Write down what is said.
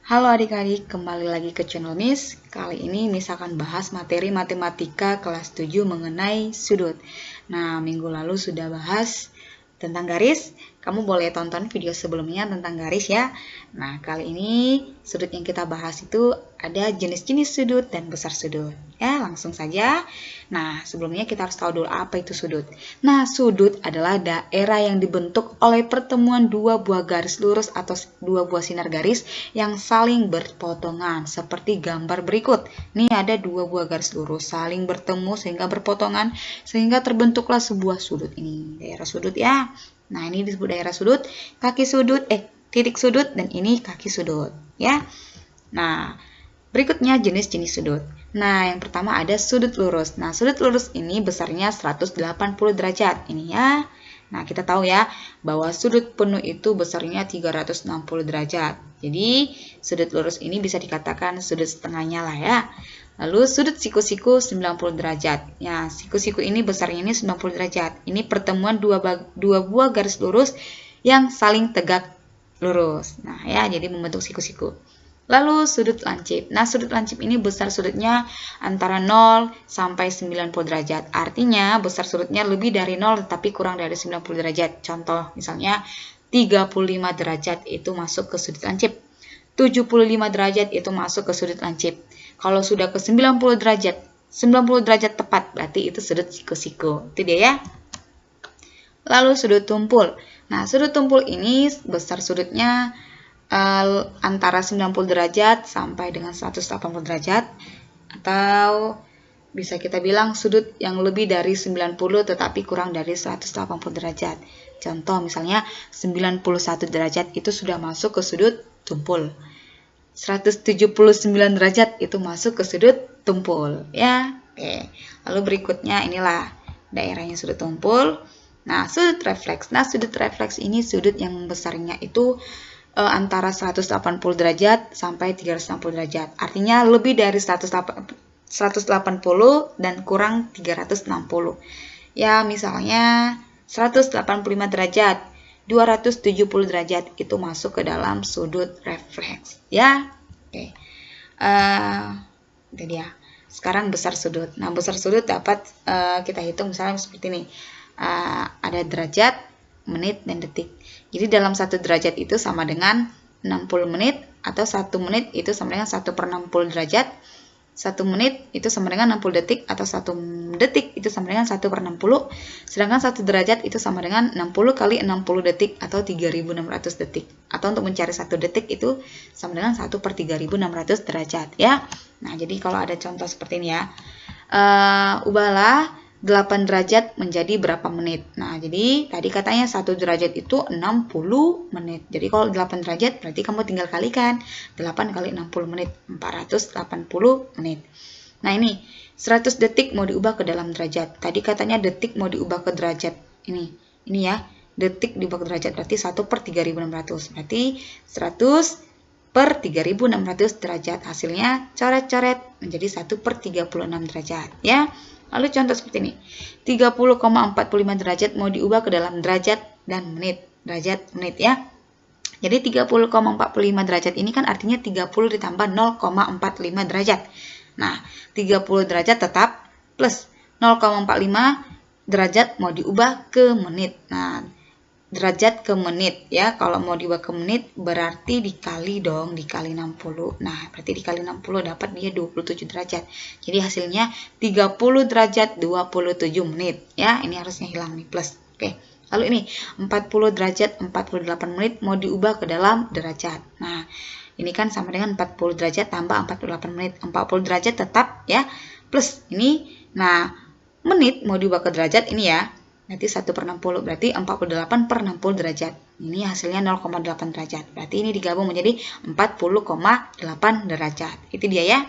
Halo adik-adik, kembali lagi ke channel Miss. Kali ini Miss akan bahas materi matematika kelas 7 mengenai sudut. Nah, minggu lalu sudah bahas tentang garis. Kamu boleh tonton video sebelumnya tentang garis ya. Nah, kali ini sudut yang kita bahas itu ada jenis-jenis sudut dan besar sudut. Ya, langsung saja. Nah, sebelumnya kita harus tahu dulu apa itu sudut. Nah, sudut adalah daerah yang dibentuk oleh pertemuan dua buah garis lurus atau dua buah sinar garis yang saling berpotongan seperti gambar berikut. Ini ada dua buah garis lurus saling bertemu sehingga berpotongan sehingga terbentuklah sebuah sudut. Ini daerah sudut ya. Nah, ini disebut daerah sudut, kaki sudut, titik sudut, dan ini kaki sudut ya. Nah, berikutnya jenis-jenis sudut. Nah, yang pertama ada sudut lurus. Nah, sudut lurus ini besarnya 180 derajat. Ini ya. Nah, kita tahu ya bahwa sudut penuh itu besarnya 360 derajat. Jadi, sudut lurus ini bisa dikatakan sudut setengahnya lah ya. Lalu sudut siku-siku 90 derajat. Ya, siku-siku ini besarnya ini 90 derajat. Ini pertemuan dua buah garis lurus yang saling tegak lurus. Nah, ya, jadi membentuk siku-siku. Lalu sudut lancip. Nah, sudut lancip ini besar sudutnya antara 0 sampai 90 derajat. Artinya besar sudutnya lebih dari 0 tetapi kurang dari 90 derajat. Contoh misalnya 35 derajat itu masuk ke sudut lancip. 75 derajat itu masuk ke sudut lancip. Kalau sudah ke 90 derajat tepat berarti itu sudut siku-siku. Itu dia ya. Lalu sudut tumpul. Nah, sudut tumpul ini besar sudutnya antara 90 derajat sampai dengan 180 derajat, atau bisa kita bilang sudut yang lebih dari 90 tetapi kurang dari 180 derajat. Contoh misalnya 91 derajat itu sudah masuk ke sudut tumpul. 179 derajat itu masuk ke sudut tumpul ya. Oke. Lalu berikutnya inilah daerahnya sudut tumpul. Nah, sudut refleks. Nah, sudut refleks ini sudut yang besarnya itu antara 180 derajat sampai 360 derajat. Artinya lebih dari 180 dan kurang 360. Ya, misalnya 185 derajat, 270 derajat itu masuk ke dalam sudut refleks. Ya, oke. Itu dia. Sekarang besar sudut. Nah, besar sudut dapat kita hitung misalnya seperti ini. Ada derajat, menit, dan detik. Jadi dalam 1 derajat itu sama dengan 60 menit, atau 1 menit itu sama dengan 1/60 derajat. 1 menit itu sama dengan 60 detik, atau 1 detik itu sama dengan 1/60. Sedangkan 1 derajat itu sama dengan 60 kali 60 detik, atau 3600 detik. Atau untuk mencari 1 detik itu sama dengan 1/3600 derajat ya. Nah, jadi kalau ada contoh seperti ini ya. Ubahlah 8 derajat menjadi berapa menit. Nah, jadi tadi katanya 1 derajat itu 60 menit. Jadi kalau 8 derajat berarti kamu tinggal kalikan. 8 kali 60 menit, 480 menit. Nah, ini 100 detik mau diubah ke dalam derajat. Tadi katanya detik mau diubah ke derajat. Ini ya. Detik diubah ke derajat berarti 1/3600. Berarti 100/3600 derajat. Hasilnya coret-coret menjadi 1/36 derajat ya. Lalu contoh seperti ini. 30,45 derajat mau diubah ke dalam derajat dan menit. Derajat menit ya. Jadi 30,45 derajat ini kan artinya 30 ditambah 0,45 derajat. Nah, 30 derajat tetap plus 0,45 derajat mau diubah ke menit. Nah, derajat ke menit ya. Kalau mau diubah ke menit berarti dikali dong, dikali 60. Nah, berarti dikali 60 dapat dia 27 derajat. Jadi hasilnya 30 derajat 27 menit ya. Ini harusnya hilang nih plus. Oke. Lalu ini 40 derajat 48 menit mau diubah ke dalam derajat. Nah, ini kan sama dengan 40 derajat tambah 48 menit. 40 derajat tetap ya plus ini. Nah, menit mau diubah ke derajat ini ya. Nanti 1/60 berarti 48/60 derajat. Ini hasilnya 0,8 derajat. Berarti ini digabung menjadi 40,8 derajat. Itu dia ya.